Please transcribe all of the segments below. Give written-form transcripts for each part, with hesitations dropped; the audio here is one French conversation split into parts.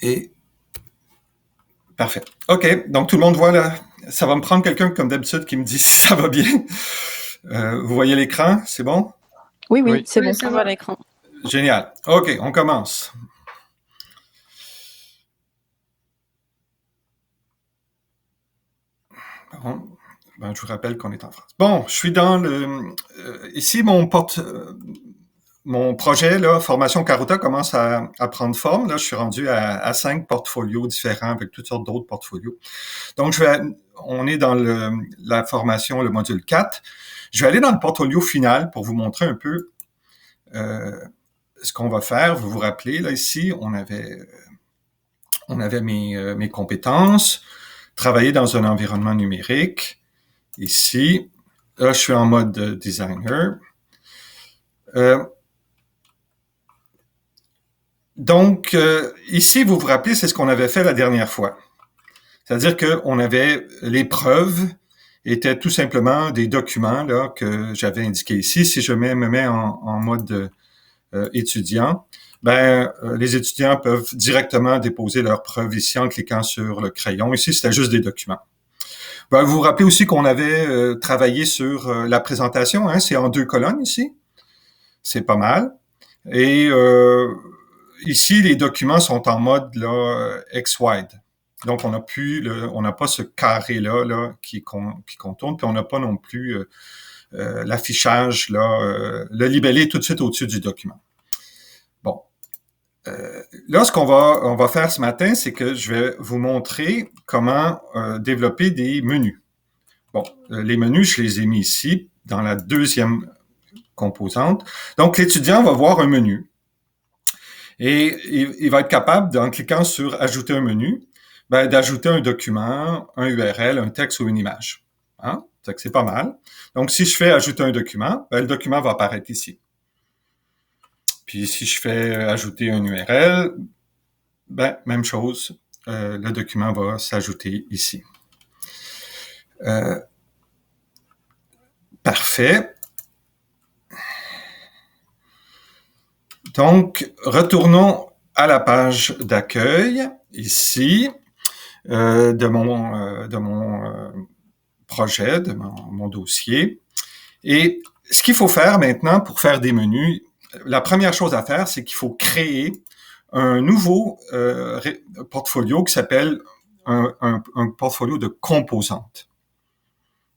Et parfait. OK, donc tout le monde voit là. Ça va me prendre quelqu'un comme d'habitude qui me dit si ça va bien. Vous voyez l'écran, c'est bon? Oui, oui, Oui. c'est Oui, bon. ça On voit va. l'écran. Génial. OK, on commence. Bon, ben, je vous rappelle qu'on est en France. Bon, je suis dans le... ici, mon projet, là, Formation Karuta, commence à prendre forme. Là, je suis rendu à 5 portfolios différents avec toutes sortes d'autres portfolios. Donc, on est dans la formation, le module 4. Je vais aller dans le portfolio final pour vous montrer un peu ce qu'on va faire. Vous vous rappelez, là, ici, on avait mes compétences, travailler dans un environnement numérique. Ici, là, je suis en mode designer. Donc, ici, vous vous rappelez, c'est ce qu'on avait fait la dernière fois. C'est-à-dire qu'on avait les preuves étaient tout simplement des documents là que j'avais indiqués ici. Si je me mets en mode étudiant, les étudiants peuvent directement déposer leurs preuves ici en cliquant sur le crayon. Ici, c'était juste des documents. Vous vous rappelez aussi qu'on avait travaillé sur la présentation, hein, c'est en 2 colonnes ici. C'est pas mal. Et ici, les documents sont en mode là, X-wide. Donc, on n'a pas ce carré-là qui contourne, puis on n'a pas non plus l'affichage, là, le libellé tout de suite au-dessus du document. Bon. Là, ce on va faire ce matin, c'est que je vais vous montrer comment développer des menus. Bon, les menus, je les ai mis ici, dans la deuxième composante. Donc, l'étudiant va voir un menu. Et il va être capable, en cliquant sur Ajouter un menu, d'ajouter un document, un URL, un texte ou une image. Hein? C'est pas mal. Donc, si je fais Ajouter un document, le document va apparaître ici. Puis, si je fais Ajouter un URL, même chose, le document va s'ajouter ici. Parfait. Donc, retournons à la page d'accueil, ici, de mon projet, de mon dossier. Et ce qu'il faut faire maintenant pour faire des menus, la première chose à faire, c'est qu'il faut créer un nouveau portfolio qui s'appelle un portfolio de composantes.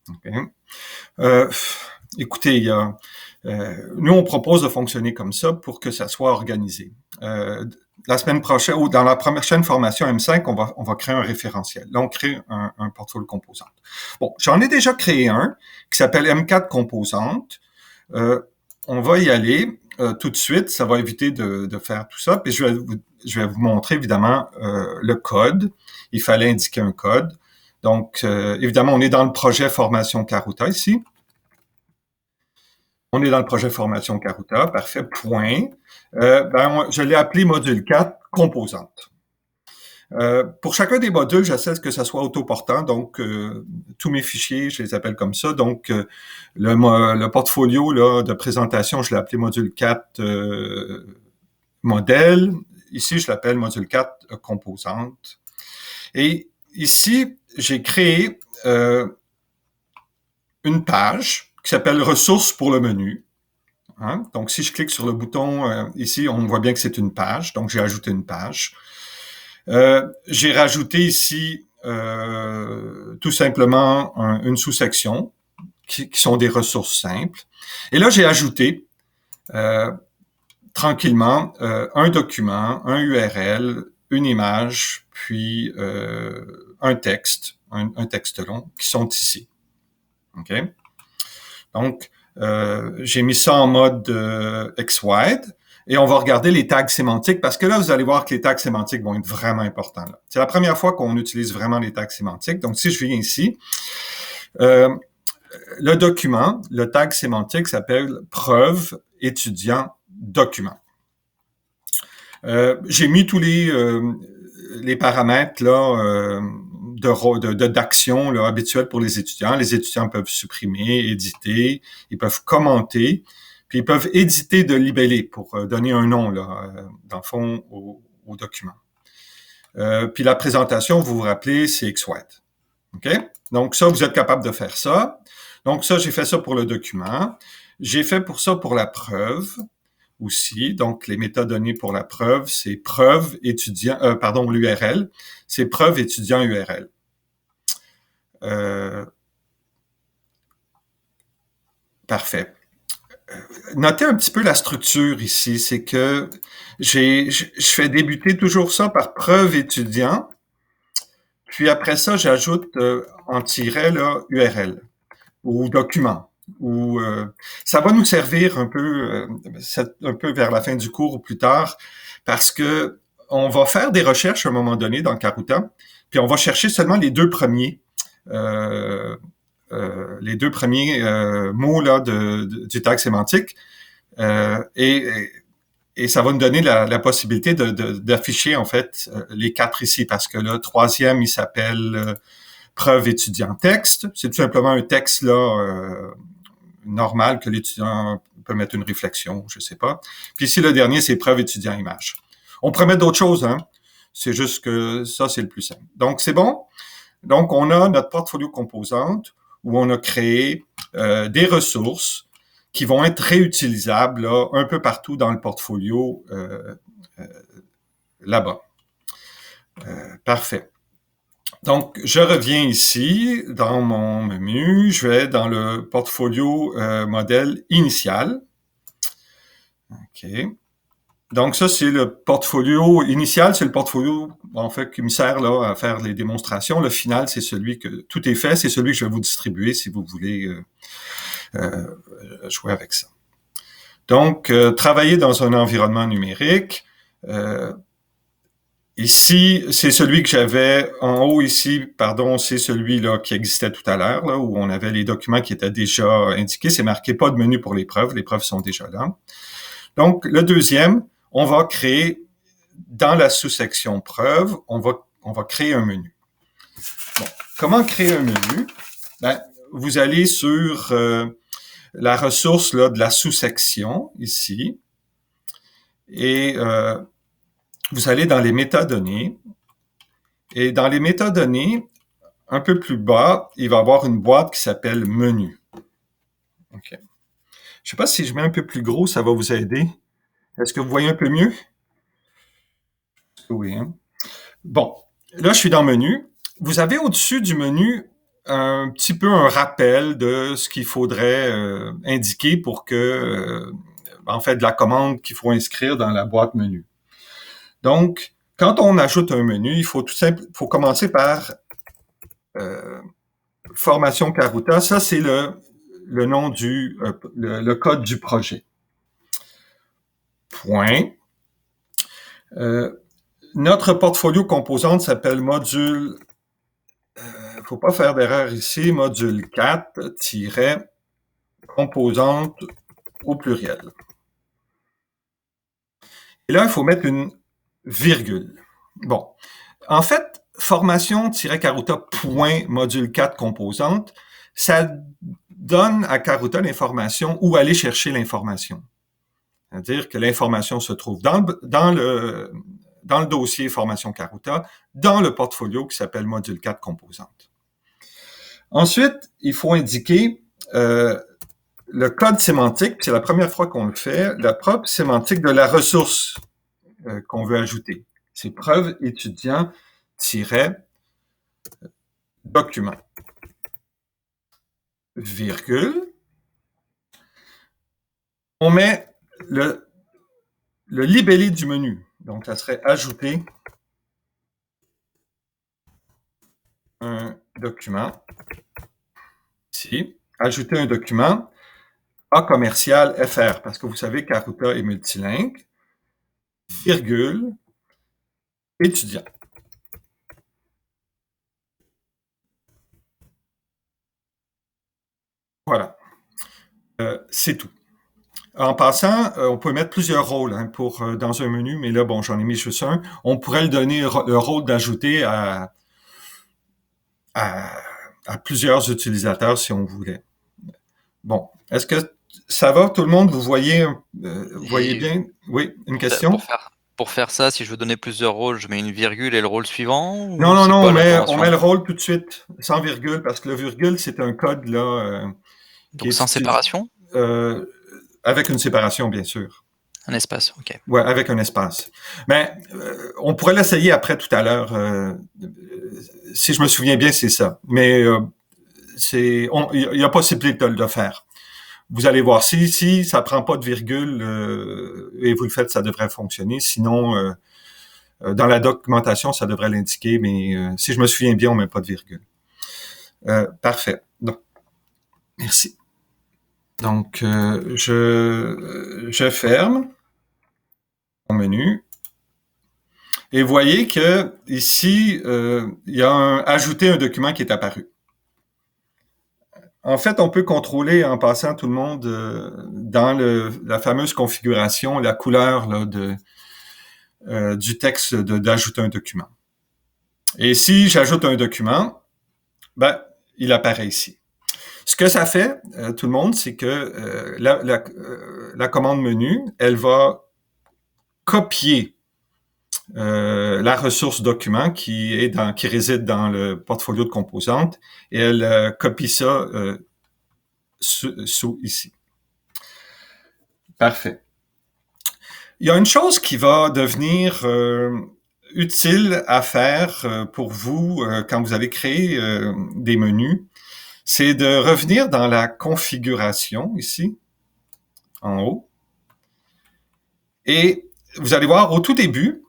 Okay. Écoutez, nous, on propose de fonctionner comme ça pour que ça soit organisé. La semaine prochaine, ou dans la prochaine formation M5, on va créer un référentiel. Là, on crée un portfolio de composantes. Bon, j'en ai déjà créé un qui s'appelle M4 composantes. On va y aller tout de suite. Ça va éviter de faire tout ça. Puis je vais vous montrer, évidemment, le code. Il fallait indiquer un code. Donc, évidemment, on est dans le projet Formation Karuta ici. On est dans le projet Formation Karuta, parfait, point. Je l'ai appelé module 4, composantes. Pour chacun des modules, j'essaie que ça soit autoportant, donc tous mes fichiers, je les appelle comme ça. Donc, le portfolio là, de présentation, je l'ai appelé module 4 modèle. Ici, je l'appelle module 4 composantes. Et ici, j'ai créé une page qui s'appelle Ressources pour le menu. Hein? Donc, si je clique sur le bouton ici, on voit bien que c'est une page. Donc, j'ai ajouté une page. J'ai rajouté ici tout simplement une sous-section qui sont des ressources simples. Et là, j'ai ajouté tranquillement un document, un URL, une image, puis un texte, un texte long qui sont ici. OK? Donc, j'ai mis ça en mode X-wide et on va regarder les tags sémantiques parce que là, vous allez voir que les tags sémantiques vont être vraiment importants. Là. C'est la première fois qu'on utilise vraiment les tags sémantiques. Donc, si je viens ici, le document, le tag sémantique s'appelle preuve étudiant document. J'ai mis tous les paramètres là d'action là, habituels pour les étudiants. Les étudiants peuvent supprimer, éditer, ils peuvent commenter, puis ils peuvent éditer de libeller pour donner un nom là, dans le fond au document. Puis la présentation, vous vous rappelez, c'est XWhite. OK? Donc ça, vous êtes capable de faire ça. Donc ça, j'ai fait ça pour le document. J'ai fait pour ça pour la preuve aussi. Donc les métadonnées pour la preuve, c'est preuve étudiant, l'URL, c'est preuve étudiant URL. Parfait. Notez un petit peu la structure ici, c'est que je fais débuter toujours ça par preuve étudiant, puis après ça, j'ajoute en tiret là, URL ou document. Ou ça va nous servir un peu vers la fin du cours ou plus tard, parce que on va faire des recherches à un moment donné dans Karuta, puis on va chercher seulement les deux premiers mots là du tag sémantique, et ça va nous donner la possibilité d'afficher en fait les quatre ici, parce que le troisième il s'appelle preuve étudiant texte. C'est tout simplement un texte là normal que l'étudiant peut mettre une réflexion, je sais pas. Puis ici le dernier c'est preuve étudiant image. On pourrait mettre d'autres choses, hein. C'est juste que ça c'est le plus simple. Donc c'est bon. Donc on a notre portfolio composante où on a créé des ressources qui vont être réutilisables là, un peu partout dans le portfolio là-bas. Parfait. Donc, je reviens ici dans mon menu. Je vais dans le portfolio modèle initial. OK. Donc, ça, c'est le portfolio initial. C'est le portfolio, en fait, qui me sert là, à faire les démonstrations. Le final, c'est celui que tout est fait. C'est celui que je vais vous distribuer si vous voulez jouer avec ça. Donc, travailler dans un environnement numérique. Ici, c'est celui que j'avais en haut ici, c'est celui-là qui existait tout à l'heure, là, où on avait les documents qui étaient déjà indiqués. C'est marqué pas de menu pour les preuves sont déjà là. Donc, le deuxième, on va créer, dans la sous-section preuves, on va créer un menu. Bon, comment créer un menu? Ben, vous allez sur la ressource là, de la sous-section, ici, et vous allez dans les métadonnées, et dans les métadonnées, un peu plus bas, il va y avoir une boîte qui s'appelle menu. OK. Je ne sais pas si je mets un peu plus gros, ça va vous aider. Est-ce que vous voyez un peu mieux? Oui. Hein? Bon, là, je suis dans menu. Vous avez au-dessus du menu un petit peu un rappel de ce qu'il faudrait indiquer pour que, en fait, de la commande qu'il faut inscrire dans la boîte menu. Donc, quand on ajoute un menu, il faut faut commencer par formation Karuta. Ça, c'est le nom le code du projet. Point. Notre portfolio composante s'appelle module, faut pas faire d'erreur ici, module 4-composante au pluriel. Et là, il faut mettre une virgule. Bon. En fait, formation-karuta.module 4 composante, ça donne à Karuta l'information où aller chercher l'information. C'est-à-dire que l'information se trouve dans le dossier formation Karuta, dans le portfolio qui s'appelle module 4 composante. Ensuite, il faut indiquer le code sémantique, c'est la première fois qu'on le fait, la propre sémantique de la ressource qu'on veut ajouter. C'est preuve étudiant-document. Virgule. On met le libellé du menu. Donc, ça serait ajouter un document. Ici, ajouter un document A commercial FR, parce que vous savez Karuta est multilingue, virgule, étudiant. Voilà. C'est tout. En passant, on peut mettre plusieurs rôles hein, dans un menu, mais là, bon, j'en ai mis juste un. On pourrait le donner le rôle d'ajouter à plusieurs utilisateurs si on voulait. Bon, est-ce que ça va tout le monde? Vous voyez bien? Oui, une question? pour faire ça, si je veux donner plusieurs rôles, je mets une virgule et le rôle suivant Non, ou non, c'est non, quoi on met l'information? le rôle tout de suite, sans virgule, parce que le virgule, c'est un code là qui Donc est sans utilisé séparation? euh, avec une séparation, bien sûr. Un espace, ok. Ouais, avec un espace. Mais on pourrait l'essayer après tout à l'heure. Si je me souviens bien, c'est ça. Mais il y a possibilité de le faire. Vous allez voir si ça prend pas de virgule et vous le faites, ça devrait fonctionner. Sinon, dans la documentation, ça devrait l'indiquer. Mais si je me souviens bien, on met pas de virgule. Parfait. Donc, merci. Donc, je ferme mon menu. Et vous voyez que ici, il y a ajouter un document qui est apparu. En fait, on peut contrôler en passant tout le monde dans la fameuse configuration, la couleur là, du texte d'ajouter un document. Et si j'ajoute un document, ben, il apparaît ici. Ce que ça fait, tout le monde, c'est que la commande menu, elle va copier la ressource document qui réside dans le portfolio de composantes et elle copie ça sous ici. Parfait. Il y a une chose qui va devenir utile à faire pour vous quand vous allez créer des menus, c'est de revenir dans la configuration ici, en haut. Et vous allez voir, au tout début,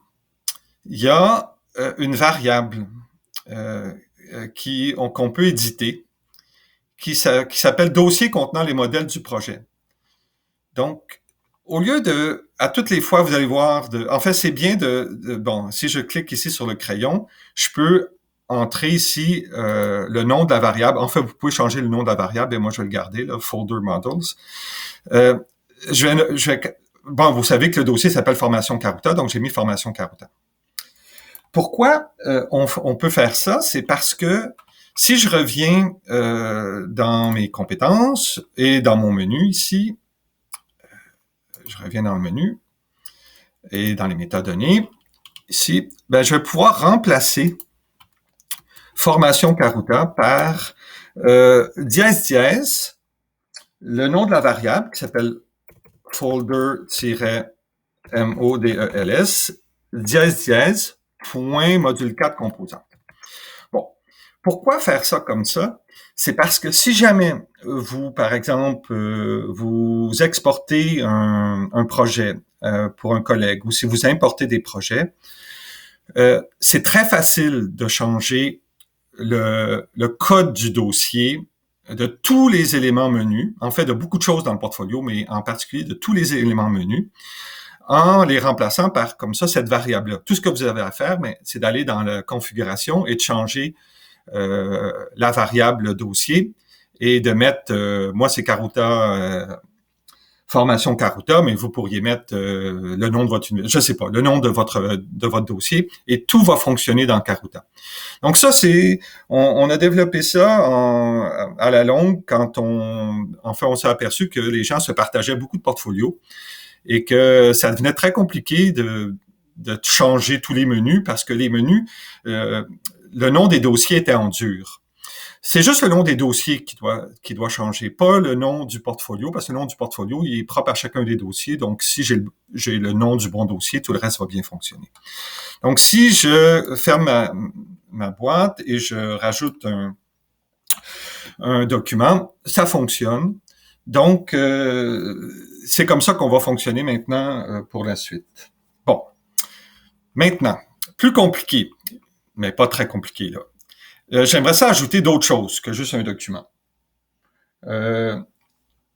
il y a une variable qu'on peut éditer qui s'appelle dossier contenant les modèles du projet. Donc, au lieu à toutes les fois, vous allez voir, en fait, c'est bien bon, si je clique ici sur le crayon, je peux entrer ici le nom de la variable. En fait, vous pouvez changer le nom de la variable et moi, je vais le garder, là, folder models. Euh, bon, vous savez que le dossier s'appelle Formation Karuta, donc j'ai mis Formation Karuta. Pourquoi on peut faire ça? C'est parce que si je reviens dans mes compétences et dans mon menu ici, je reviens dans le menu et dans les métadonnées, ici, ben, je vais pouvoir remplacer Formation Karuta par dièse dièse, le nom de la variable qui s'appelle folder-model's, dièse dièse, point module 4 composante. Bon, pourquoi faire ça comme ça? C'est parce que si jamais vous, par exemple, vous exportez un projet pour un collègue ou si vous importez des projets, c'est très facile de changer le code du dossier de tous les éléments menus, en fait de beaucoup de choses dans le portfolio, mais en particulier de tous les éléments menus, en les remplaçant par, comme ça, cette variable-là. Tout ce que vous avez à faire, c'est d'aller dans la configuration et de changer la variable dossier et de mettre, moi c'est Karuta, formation Karuta, mais vous pourriez mettre le nom de votre, je sais pas, le nom de votre dossier et tout va fonctionner dans Karuta. Donc ça on a développé ça à la longue quand on s'est aperçu que les gens se partageaient beaucoup de portfolios et que ça devenait très compliqué de changer tous les menus parce que les menus, le nom des dossiers était en dur. C'est juste le nom des dossiers qui doit changer, pas le nom du portfolio, parce que le nom du portfolio, il est propre à chacun des dossiers. Donc, si j'ai le nom du bon dossier, tout le reste va bien fonctionner. Donc, si je ferme ma boîte et je rajoute un document, ça fonctionne. Donc, c'est comme ça qu'on va fonctionner maintenant pour la suite. Bon, maintenant, plus compliqué, mais pas très compliqué là. J'aimerais ça ajouter d'autres choses que juste un document.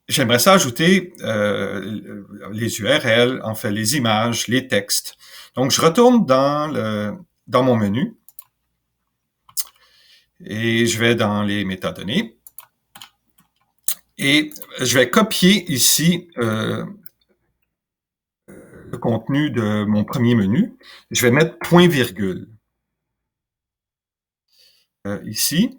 J'aimerais ça ajouter les URL, en fait les images, les textes. Donc, je retourne dans mon menu et je vais dans les métadonnées et je vais copier ici le contenu de mon premier menu. Je vais mettre point virgule ici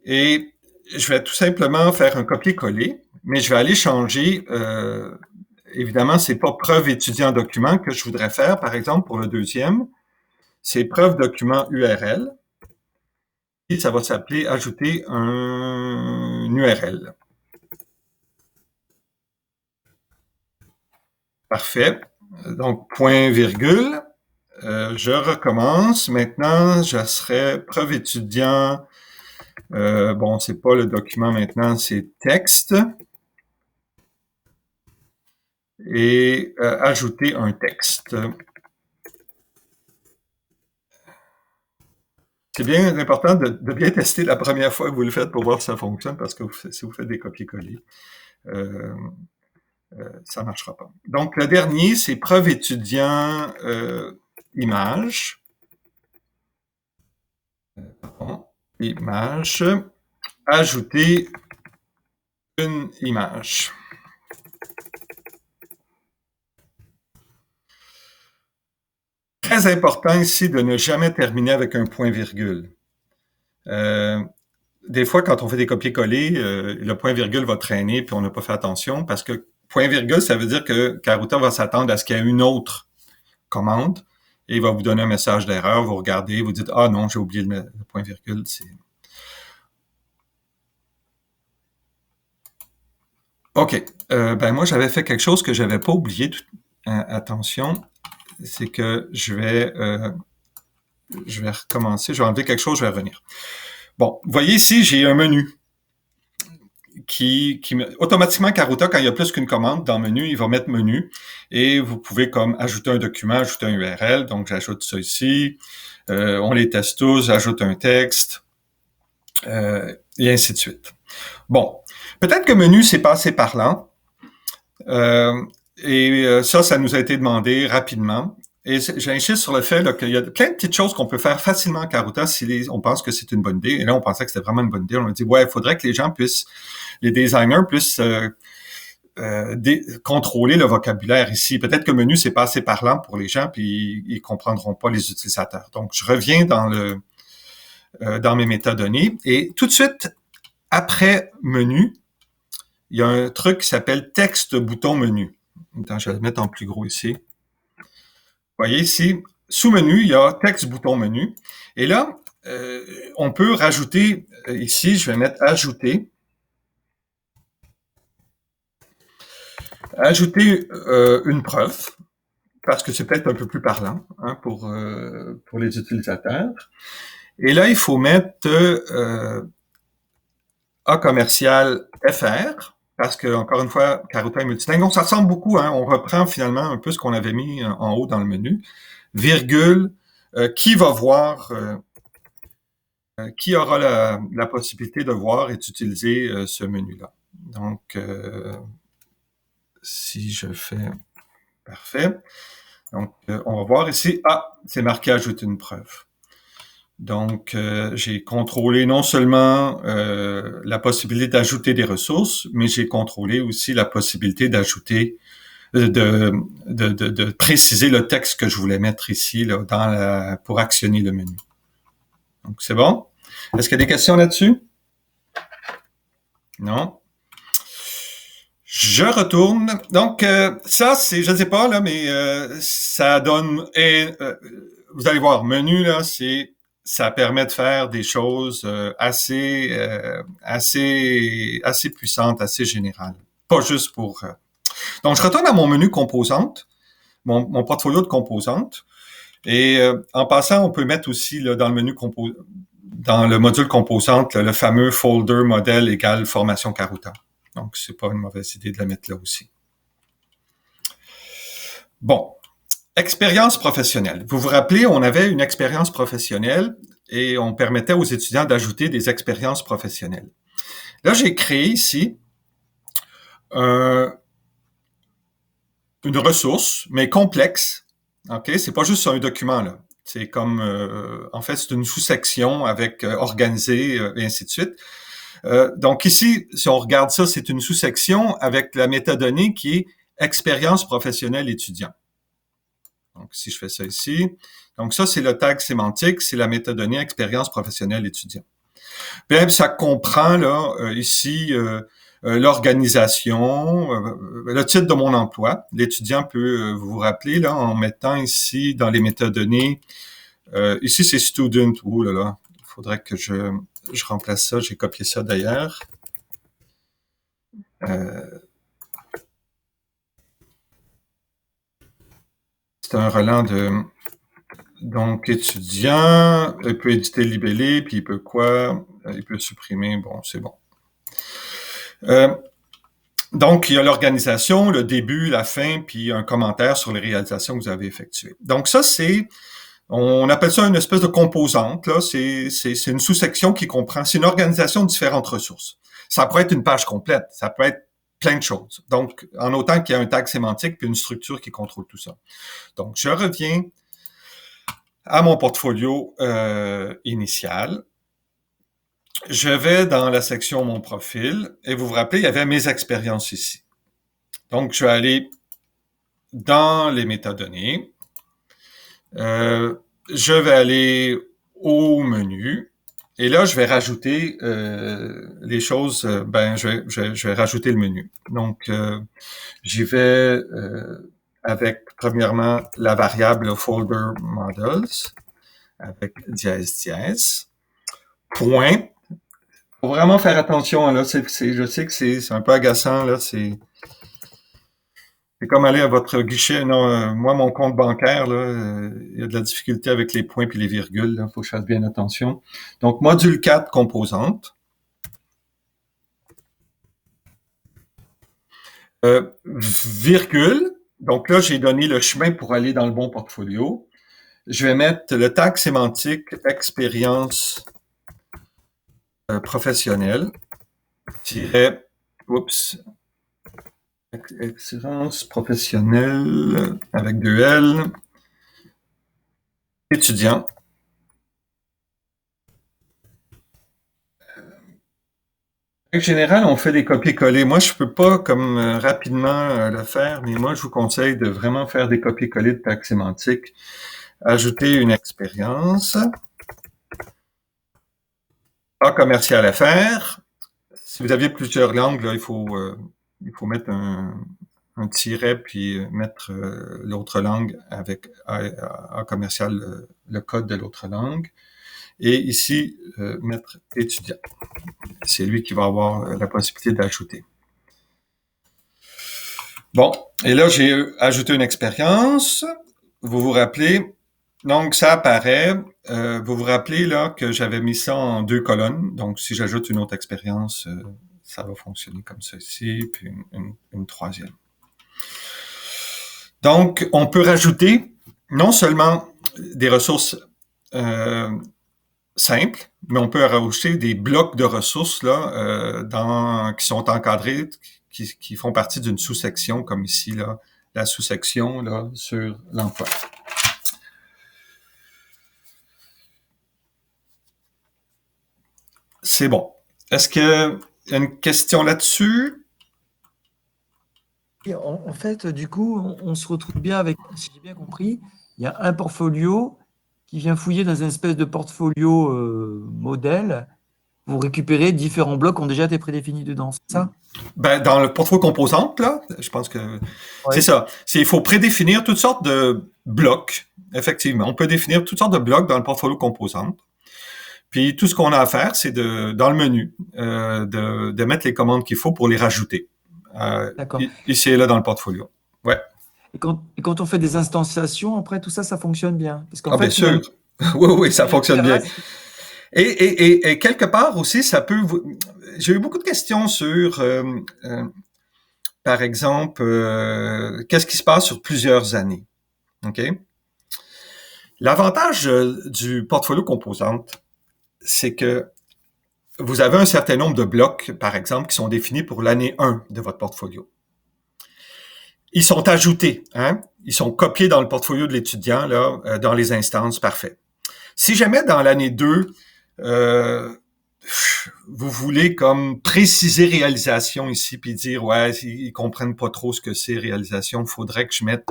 et je vais tout simplement faire un copier-coller, mais je vais aller changer évidemment, c'est pas preuve étudiant document que je voudrais faire, par exemple, pour le deuxième. C'est preuve document URL. Et ça va s'appeler ajouter un URL. Parfait. Donc, point virgule. Je recommence. Maintenant, je serai preuve étudiant. Bon, c'est pas le document maintenant, c'est texte. Et ajouter un texte. C'est bien important de bien tester la première fois que vous le faites pour voir si ça fonctionne, parce que si vous faites des copier-coller, ça ne marchera pas. Donc, le dernier, c'est preuve étudiant image. Image. Ajouter une image. Très important ici de ne jamais terminer avec un point-virgule. Des fois, quand on fait des copier-coller, le point-virgule va traîner, puis on n'a pas fait attention, parce que point-virgule, ça veut dire que Karuta va s'attendre à ce qu'il y ait une autre commande, et il va vous donner un message d'erreur, vous regardez, vous dites « Ah non, j'ai oublié le point-virgule. » OK. Ben moi, j'avais fait quelque chose que j'avais pas oublié. Attention, c'est que je vais recommencer. Je vais enlever quelque chose, je vais revenir. Bon, vous voyez ici, j'ai un menu qui automatiquement, Karuta, quand il y a plus qu'une commande dans le menu, il va mettre menu et vous pouvez comme ajouter un document, ajouter un URL. Donc, j'ajoute ça ici. On les teste tous, j'ajoute un texte et ainsi de suite. Bon, peut-être que menu, c'est pas assez parlant. Ça nous a été demandé rapidement. Et j'insiste sur le fait qu'il y a plein de petites choses qu'on peut faire facilement en Karuta si on pense que c'est une bonne idée. Et là, on pensait que c'était vraiment une bonne idée. On a dit, ouais, il faudrait que les designers puissent contrôler le vocabulaire ici. Peut-être que menu, c'est pas assez parlant pour les gens, puis ils comprendront pas les utilisateurs. Donc, je reviens dans mes métadonnées. Et tout de suite, après menu, il y a un truc qui s'appelle texte bouton menu. Attends, je vais le mettre en plus gros ici. Vous voyez ici, sous menu, il y a texte bouton menu. Et là, on peut rajouter, ici, je vais mettre ajouter. Ajouter une preuve, parce que c'est peut-être un peu plus parlant pour les utilisateurs. Et là, il faut mettre A commercial FR, parce que, encore une fois, Karuta est multilingue. Donc, ça ressemble beaucoup, on reprend finalement un peu ce qu'on avait mis en haut dans le menu. Virgule, qui va voir, qui aura la possibilité de voir et d'utiliser ce menu-là. Donc, si je fais parfait. Donc, on va voir ici, c'est marqué ajouter une preuve. Donc, j'ai contrôlé non seulement la possibilité d'ajouter des ressources, mais j'ai contrôlé aussi la possibilité d'ajouter, de préciser le texte que je voulais mettre ici là, pour actionner le menu. Donc, c'est bon? Est-ce qu'il y a des questions là-dessus? Non? Je retourne. Donc, ça, c'est, je ne sais pas, là, mais ça donne... vous allez voir, menu, là, ça permet de faire des choses assez puissantes, assez générales. Pas juste pour... Donc, je retourne à mon menu composante, mon portfolio de composantes. Et en passant, on peut mettre aussi là, dans le module composante, le fameux folder modèle égale formation Karuta. Donc, c'est pas une mauvaise idée de la mettre là aussi. Bon. Expérience professionnelle. Vous vous rappelez, on avait une expérience professionnelle et on permettait aux étudiants d'ajouter des expériences professionnelles. Là, j'ai créé ici une ressource, mais complexe. OK? C'est pas juste un document, là. C'est comme, en fait, c'est une sous-section avec organisé et ainsi de suite. Donc ici, si on regarde ça, c'est une sous-section avec la métadonnée qui est expérience professionnelle étudiant. Donc, si je fais ça ici, donc ça, c'est le tag sémantique, c'est la métadonnée expérience professionnelle étudiant. Puis ça comprend là ici l'organisation, le titre de mon emploi. L'étudiant peut vous rappeler là en mettant ici dans les métadonnées. Ici c'est student. Ouh là là, il faudrait que je remplace ça. J'ai copié ça d'ailleurs. C'est un relent de donc étudiant. Il peut éditer, libeller, puis il peut quoi? Il peut supprimer. Bon, c'est bon. Donc, il y a l'organisation, le début, la fin, puis un commentaire sur les réalisations que vous avez effectuées. Donc, ça, on appelle ça une espèce de composante, là. C'est une sous-section qui comprend, c'est une organisation de différentes ressources. Ça pourrait être une page complète, ça peut être plein de choses. Donc, en autant qu'il y a un tag sémantique puis une structure qui contrôle tout ça. Donc, je reviens à mon portfolio initial. Je vais dans la section Mon profil et vous vous rappelez, il y avait mes expériences ici. Donc, je vais aller dans les métadonnées. Je vais aller au menu et là, je vais rajouter les choses. Je vais rajouter le menu. Donc, j'y vais avec, premièrement, la variable folder models avec dièse. Point. Faut vraiment faire attention, là. Je sais que c'est un peu agaçant, là. C'est comme aller à votre guichet. Non, moi, mon compte bancaire, là, il y a de la difficulté avec les points puis les virgules. Il faut que je fasse bien attention. Donc, module 4, composante. Virgule. Donc là, j'ai donné le chemin pour aller dans le bon portfolio. Je vais mettre le tag sémantique expérience professionnelle. Expérience professionnelle avec 2 L. Étudiant. En général, on fait des copier-coller. Moi, je peux pas comme rapidement le faire, mais moi, je vous conseille de vraiment faire des copier-coller de tags sémantiques. Ajouter une expérience. A commercial à faire. Si vous aviez plusieurs langues, là, il faut mettre un tiret puis mettre l'autre langue avec A commercial, le code de l'autre langue. Et ici, mettre étudiant. C'est lui qui va avoir la possibilité d'ajouter. Bon, et là, j'ai ajouté une expérience. Vous vous rappelez, donc ça apparaît. Vous vous rappelez là que j'avais mis ça en 2 colonnes. Donc, si j'ajoute une autre expérience, ça va fonctionner comme ceci, puis une troisième. Donc, on peut rajouter non seulement des ressources simples, mais on peut rajouter des blocs de ressources là, qui sont encadrés, qui font partie d'une sous-section, comme ici, là, la sous-section là, sur l'emploi. C'est bon. Est-ce qu'il y a une question là-dessus? En fait, du coup, on se retrouve bien avec, si j'ai bien compris, il y a un portfolio qui vient fouiller dans une espèce de portfolio modèle pour récupérer différents blocs qui ont déjà été prédéfinis dedans, c'est ça? Ben, dans le portfolio composante, là, je pense que c'est ça. Il faut prédéfinir toutes sortes de blocs. Effectivement, on peut définir toutes sortes de blocs dans le portfolio composante. Puis tout ce qu'on a à faire, c'est dans le menu, de mettre les commandes qu'il faut pour les rajouter. D'accord. Ici et là dans le portfolio. Ouais. Et quand on fait des instanciations, après tout ça, ça fonctionne bien. Parce qu'en fait, bien sûr. Oui, ça fonctionne bien. Et quelque part aussi, ça peut... J'ai eu beaucoup de questions sur, par exemple, qu'est-ce qui se passe sur plusieurs années. OK? L'avantage du portfolio composante, c'est que vous avez un certain nombre de blocs, par exemple, qui sont définis pour l'année 1 de votre portfolio. Ils sont ajoutés, hein? Ils sont copiés dans le portfolio de l'étudiant, là, dans les instances, parfait. Si jamais dans l'année 2, vous voulez comme préciser réalisation ici, puis dire, ouais, ils comprennent pas trop ce que c'est réalisation, il faudrait que je mette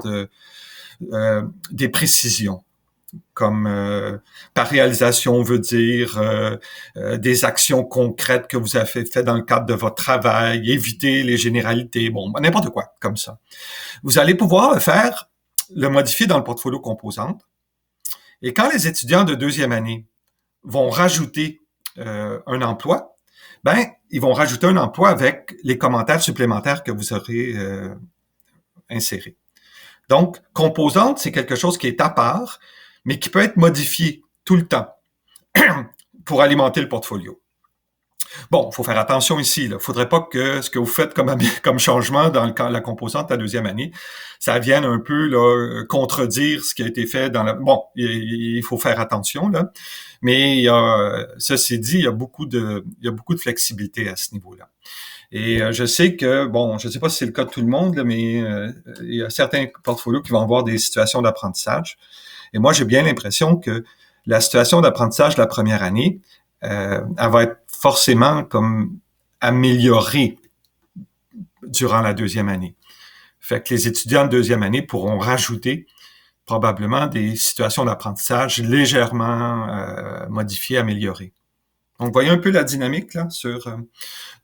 des précisions. comme par réalisation, on veut dire des actions concrètes que vous avez fait dans le cadre de votre travail, éviter les généralités, bon, n'importe quoi, comme ça. Vous allez pouvoir le modifier dans le portfolio composante. Et quand les étudiants de deuxième année vont rajouter un emploi, ben, ils vont rajouter un emploi avec les commentaires supplémentaires que vous aurez insérés. Donc, composante, c'est quelque chose qui est à part, mais qui peut être modifié tout le temps pour alimenter le portfolio. Bon, il faut faire attention ici. Il ne faudrait pas que ce que vous faites comme changement dans la composante de la deuxième année, ça vienne un peu là, contredire ce qui a été fait dans la... Bon, il faut faire attention, là. Mais ceci dit, il y a beaucoup de flexibilité à ce niveau-là. Et je sais que, bon, je ne sais pas si c'est le cas de tout le monde, là, mais il y a certains portfolios qui vont avoir des situations d'apprentissage. Et moi, j'ai bien l'impression que la situation d'apprentissage de la première année, elle va être forcément comme améliorée durant la deuxième année. Fait que les étudiants de deuxième année pourront rajouter probablement des situations d'apprentissage légèrement modifiées, améliorées. Donc, voyez un peu la dynamique là sur.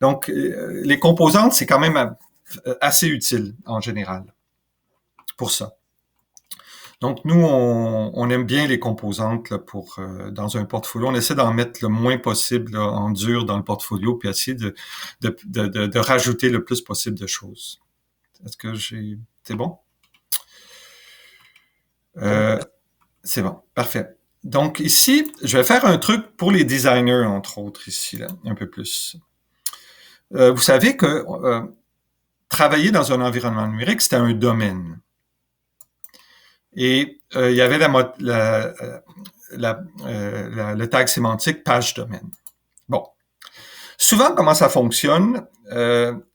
Donc, les composantes, c'est quand même assez utile en général pour ça. Donc, nous, on aime bien les composantes là, pour dans un portfolio. On essaie d'en mettre le moins possible là, en dur dans le portfolio, puis essayer de rajouter le plus possible de choses. Est-ce que c'est bon? C'est bon, parfait. Donc ici, je vais faire un truc pour les designers, entre autres, ici, là, un peu plus. Vous savez que travailler dans un environnement numérique, c'était un domaine. Et il y avait le tag sémantique page domaine. Bon. Souvent, comment ça fonctionne,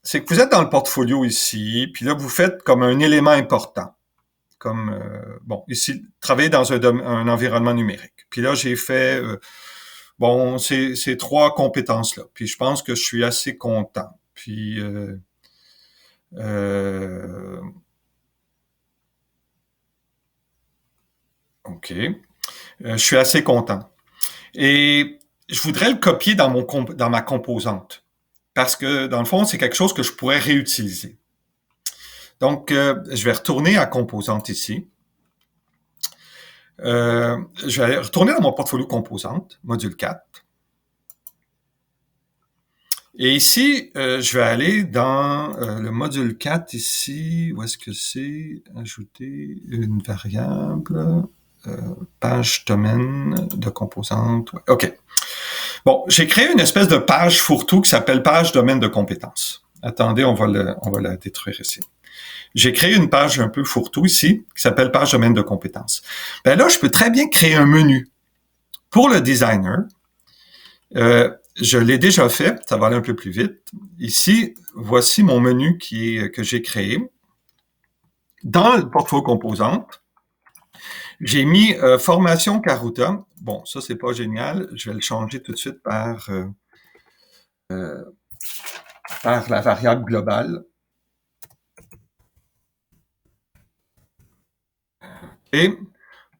c'est que vous êtes dans le portfolio ici, puis là, vous faites comme un élément important. Comme, bon, ici, travailler dans un environnement numérique. Puis là, j'ai fait, bon, ces 3 compétences-là. Puis je pense que je suis assez content. Puis, OK. Je suis assez content. Et je voudrais le copier dans ma composante. Parce que, dans le fond, c'est quelque chose que je pourrais réutiliser. Donc, je vais retourner à composante ici. Je vais aller retourner dans mon portfolio composante, module 4. Et ici, je vais aller dans le module 4 ici. Où est-ce que c'est? Ajouter une variable, page domaine de composante. Ouais, OK. Bon, j'ai créé une espèce de page fourre-tout qui s'appelle page domaine de compétences. Attendez, on va la détruire ici. J'ai créé une page un peu fourre-tout ici, qui s'appelle page domaine de compétences. Ben là, je peux très bien créer un menu. Pour le designer, je l'ai déjà fait, ça va aller un peu plus vite. Ici, voici mon menu que j'ai créé. Dans le portfolio composante, j'ai mis formation Karuta. Bon, ça, c'est pas génial. Je vais le changer tout de suite par la variable globale. Et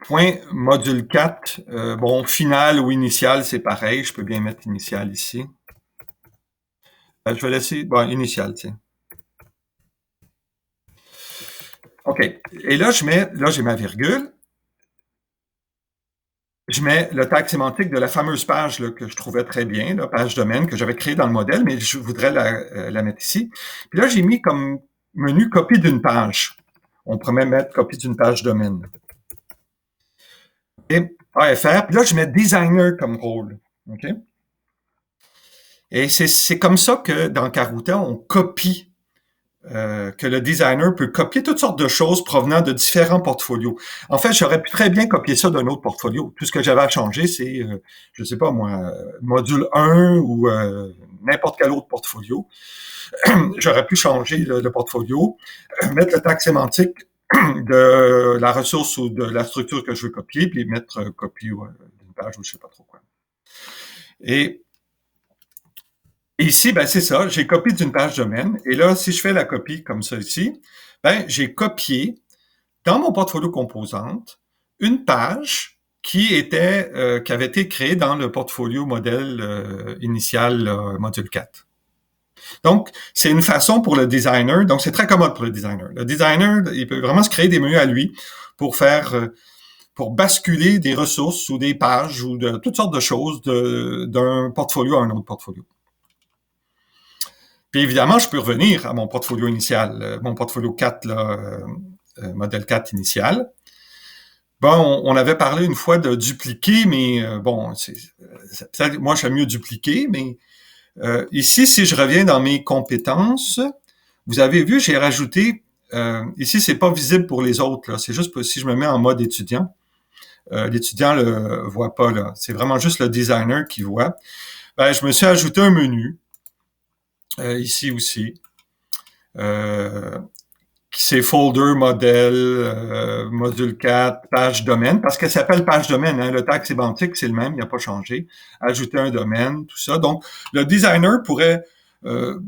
point module 4, bon, final ou initial, c'est pareil. Je peux bien mettre initial ici. Je vais laisser, bon, initial, tiens. OK. Et là, j'ai ma virgule. Je mets le tag sémantique de la fameuse page là, que je trouvais très bien, la page domaine que j'avais créée dans le modèle, mais je voudrais la mettre ici. Puis là, j'ai mis comme menu copie d'une page. On pourrait mettre copie d'une page domaine. Et AFR, puis là, je mets designer comme rôle. OK? Et c'est comme ça que dans Karuta, on copie, que le designer peut copier toutes sortes de choses provenant de différents portfolios. En fait, j'aurais pu très bien copier ça d'un autre portfolio. Tout ce que j'avais à changer, c'est, je sais pas moi, module 1 ou n'importe quel autre portfolio. J'aurais pu changer le portfolio, mettre le tag sémantique de la ressource ou de la structure que je veux copier, puis mettre copie d'une page ou je sais pas trop quoi. Et ici, ben c'est ça, j'ai copié d'une page domaine. Et là, si je fais la copie comme ça ici, ben j'ai copié dans mon portfolio composante une page qui avait été créé dans le portfolio modèle initial, module 4. Donc, c'est une façon pour le designer, donc c'est très commode pour le designer. Le designer, il peut vraiment se créer des menus à lui pour basculer des ressources ou des pages ou de toutes sortes de choses d'un portfolio à un autre portfolio. Puis évidemment, je peux revenir à mon portfolio initial, mon portfolio 4, modèle 4 initial. Bon, on avait parlé une fois de dupliquer, mais peut-être moi j'aime mieux dupliquer, mais ici, si je reviens dans mes compétences, vous avez vu, j'ai rajouté, ici c'est pas visible pour les autres, là, c'est juste si je me mets en mode étudiant, l'étudiant le voit pas là, c'est vraiment juste le designer qui voit. Ben, je me suis ajouté un menu, ici aussi. C'est folder, modèle, module 4, page domaine, parce qu'elle s'appelle page domaine, hein, le tag sémantique, c'est le même, il n'a pas changé. Ajouter un domaine, tout ça. Donc, le designer pourrait, le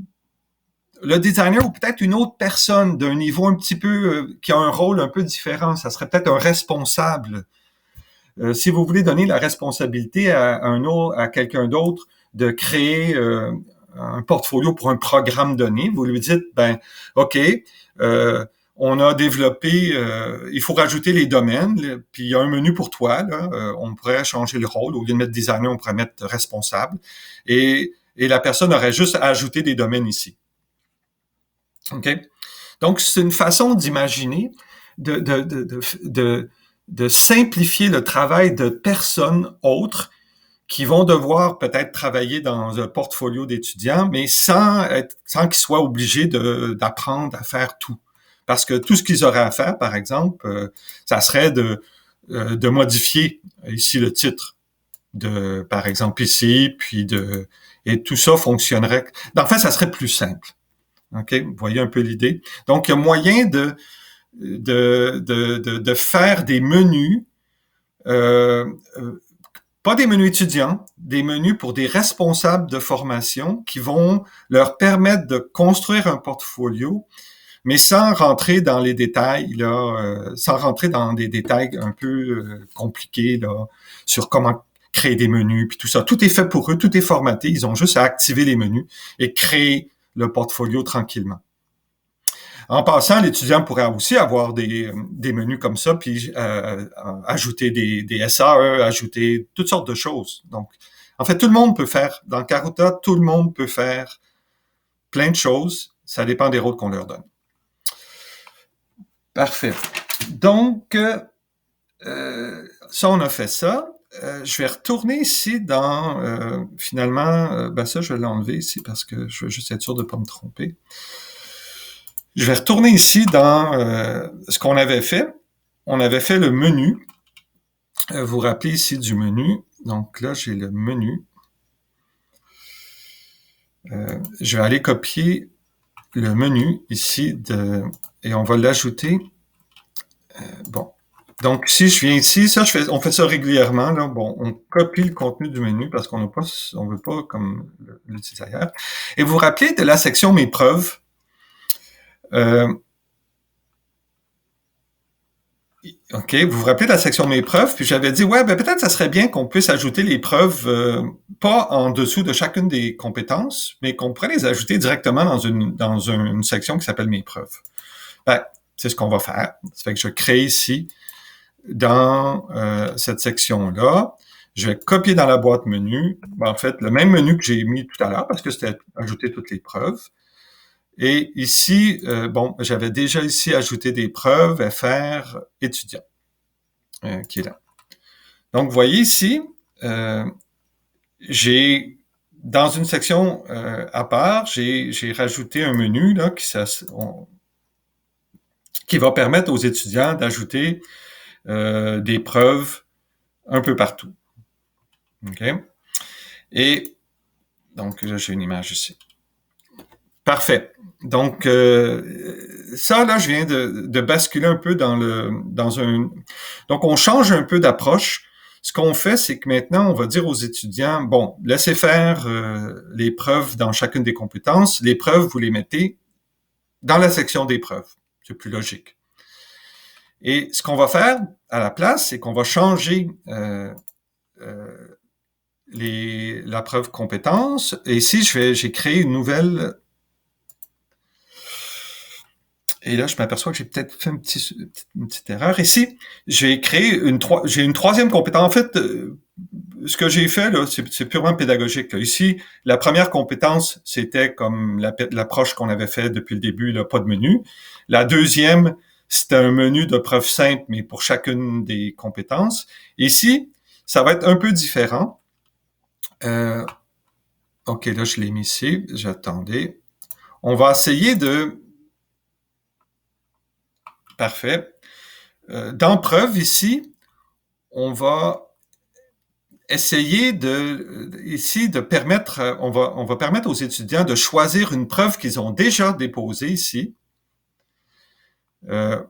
designer ou peut-être une autre personne d'un niveau un petit peu, qui a un rôle un peu différent, ça serait peut-être un responsable. Si vous voulez donner la responsabilité à quelqu'un d'autre de créer un portfolio pour un programme donné, vous lui dites, ben, OK, on a développé, il faut rajouter les domaines, puis il y a un menu pour toi, là, on pourrait changer le rôle, au lieu de mettre designer, on pourrait mettre responsable, et la personne aurait juste à ajouter des domaines ici. OK? Donc, c'est une façon d'imaginer, de simplifier le travail de personnes autres qui vont devoir peut-être travailler dans un portfolio d'étudiants, mais sans qu'ils soient obligés d'apprendre à faire tout. Parce que tout ce qu'ils auraient à faire, par exemple, ça serait de modifier ici le titre par exemple ici, et tout ça fonctionnerait. En fait, ça serait plus simple. OK? Vous voyez un peu l'idée. Donc, il y a moyen de faire des menus, pas des menus étudiants, des menus pour des responsables de formation qui vont leur permettre de construire un portfolio, mais sans rentrer dans les détails, là, sans rentrer dans des détails un peu compliqués là, sur comment créer des menus, puis tout ça. Tout est fait pour eux, tout est formaté. Ils ont juste à activer les menus et créer le portfolio tranquillement. En passant, l'étudiant pourrait aussi avoir des menus comme ça, puis ajouter des SAE, ajouter toutes sortes de choses. Donc, en fait, tout le monde peut faire, dans Karuta, tout le monde peut faire plein de choses. Ça dépend des rôles qu'on leur donne. Parfait. Donc, ça, on a fait ça. Je vais retourner ici dans, finalement, ça, je vais l'enlever ici parce que je veux juste être sûr de ne pas me tromper. Je vais retourner ici dans ce qu'on avait fait. On avait fait le menu. Vous vous rappelez ici du menu. Donc là, j'ai le menu. Je vais aller copier le menu ici et on va l'ajouter. Bon. Donc, si je viens ici, on fait ça régulièrement. Là. Bon, on copie le contenu du menu parce qu'on veut pas comme l'utiliser ailleurs. Et vous vous rappelez de la section Mes preuves. OK, vous vous rappelez de la section Mes preuves, puis j'avais dit, ouais, ben peut-être ça serait bien qu'on puisse ajouter les preuves, pas en dessous de chacune des compétences, mais qu'on pourrait les ajouter directement dans une section qui s'appelle Mes preuves. Ben, c'est ce qu'on va faire. Ça fait que je crée ici, dans cette section-là, je vais copier dans la boîte menu, en fait, le même menu que j'ai mis tout à l'heure, parce que c'était ajouter toutes les preuves. Et ici, j'avais déjà ici ajouté des preuves, FR, étudiant, qui est là. Donc, vous voyez ici, j'ai, dans une section à part, j'ai rajouté un menu là, qui va permettre aux étudiants d'ajouter des preuves un peu partout. OK? Et donc, là, j'ai une image ici. Parfait. Donc, ça, là, je viens de basculer un peu dans un... Donc, on change un peu d'approche. Ce qu'on fait, c'est que maintenant, on va dire aux étudiants, bon, laissez faire les preuves dans chacune des compétences. Les preuves, vous les mettez dans la section des preuves. C'est plus logique. Et ce qu'on va faire à la place, c'est qu'on va changer la preuve compétence. Et ici, j'ai créé une nouvelle. Et là, je m'aperçois que j'ai peut-être fait une petite erreur. Ici, j'ai une troisième compétence. En fait, ce que j'ai fait, là, c'est purement pédagogique. Là. Ici, la première compétence, c'était comme l'approche qu'on avait fait depuis le début, là, pas de menu. La deuxième, c'était un menu de preuve simple, mais pour chacune des compétences. Ici, ça va être un peu différent. OK, là, je l'ai mis ici. J'attendais. On va essayer de... Parfait. Dans preuve, ici, on va essayer de permettre, on va permettre aux étudiants de choisir une preuve qu'ils ont déjà déposée ici. Bon,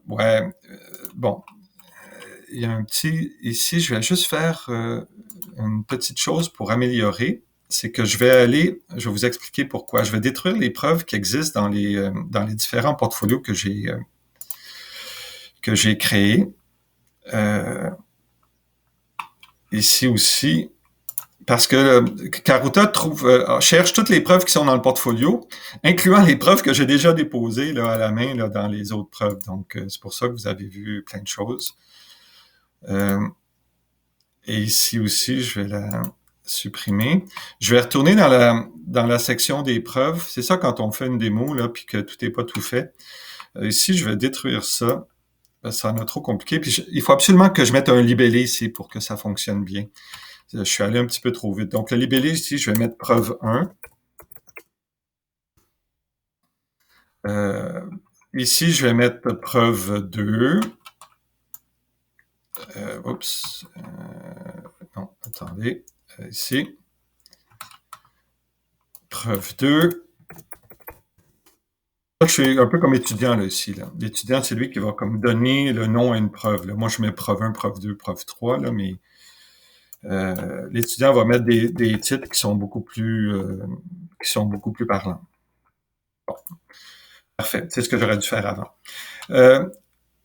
il y a un petit, ici, je vais juste faire une petite chose pour améliorer. C'est que je vais vous expliquer pourquoi. Je vais détruire les preuves qui existent dans les différents portfolios que j'ai créés. Ici aussi, parce que Karuta cherche toutes les preuves qui sont dans le portfolio, incluant les preuves que j'ai déjà déposées là, à la main là, dans les autres preuves. Donc, c'est pour ça que vous avez vu plein de choses. Et ici aussi, je vais la supprimer. Je vais retourner dans la section des preuves. C'est ça quand on fait une démo, là, puis que tout n'est pas tout fait. Ici, je vais détruire ça. Ça en a trop compliqué. Puis il faut absolument que je mette un libellé ici pour que ça fonctionne bien. Je suis allé un petit peu trop vite. Donc, le libellé ici, je vais mettre preuve 1. Ici, je vais mettre preuve 2. Non, attendez. Ici. Preuve 2. Je suis un peu comme étudiant là, ici. Là. L'étudiant, c'est lui qui va comme donner le nom à une preuve. Là. Moi, je mets preuve 1, preuve 2, preuve 3, là, mais l'étudiant va mettre des titres qui sont beaucoup plus parlants. Bon. Parfait. C'est ce que j'aurais dû faire avant.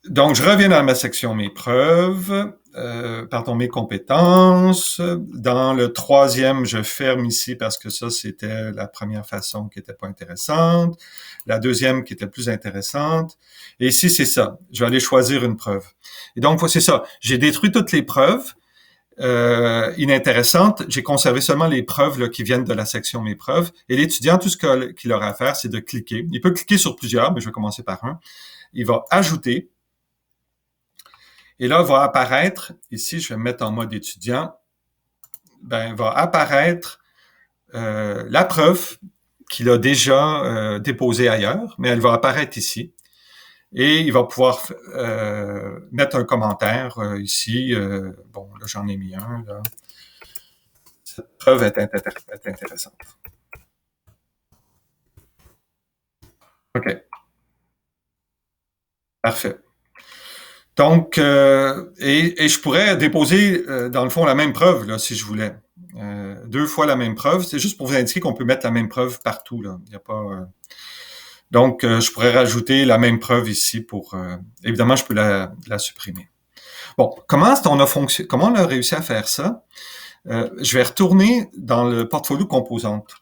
Donc, je reviens dans ma section mes preuves, mes compétences. Dans le troisième, je ferme ici parce que ça, c'était la première façon qui était pas intéressante. La deuxième qui était plus intéressante. Et ici, c'est ça. Je vais aller choisir une preuve. Et donc, c'est ça. J'ai détruit toutes les preuves inintéressantes. J'ai conservé seulement les preuves là, qui viennent de la section mes preuves. Et l'étudiant, tout ce qu'il aura à faire, c'est de cliquer. Il peut cliquer sur plusieurs, mais je vais commencer par un. Il va ajouter. Et là, va apparaître, ici, je vais me mettre en mode étudiant, va apparaître la preuve qu'il a déjà déposée ailleurs, mais elle va apparaître ici. Et il va pouvoir mettre un commentaire ici. Bon, là, j'en ai mis un. Là. Cette preuve est intéressante. OK. Parfait. Donc, et je pourrais déposer, dans le fond, la même preuve, là, si je voulais. 2 fois la même preuve. C'est juste pour vous indiquer qu'on peut mettre la même preuve partout, là. Il n'y a pas... Donc, je pourrais rajouter la même preuve ici pour... évidemment, je peux la supprimer. Bon, comment on a réussi à faire ça? Je vais retourner dans le portfolio composante.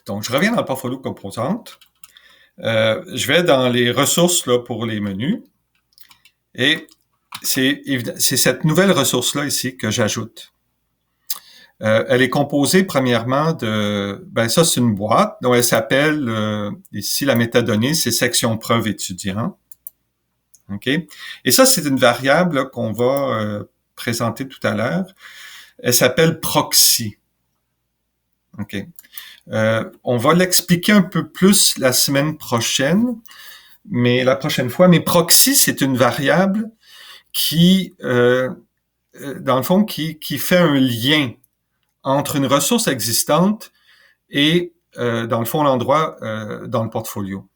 Donc, je reviens dans le portfolio composante. Je vais dans les ressources là, pour les menus. Et c'est cette nouvelle ressource-là ici que j'ajoute. Elle est composée premièrement de... ça, c'est une boîte. Donc, elle s'appelle, ici, la métadonnée, c'est section preuve étudiant. OK? Et ça, c'est une variable qu'on va présenter tout à l'heure. Elle s'appelle proxy. OK? On va l'expliquer un peu plus la semaine prochaine, mais la prochaine fois. Mais proxy, c'est une variable qui, dans le fond, qui fait un lien entre une ressource existante et, dans le fond, l'endroit dans le portfolio.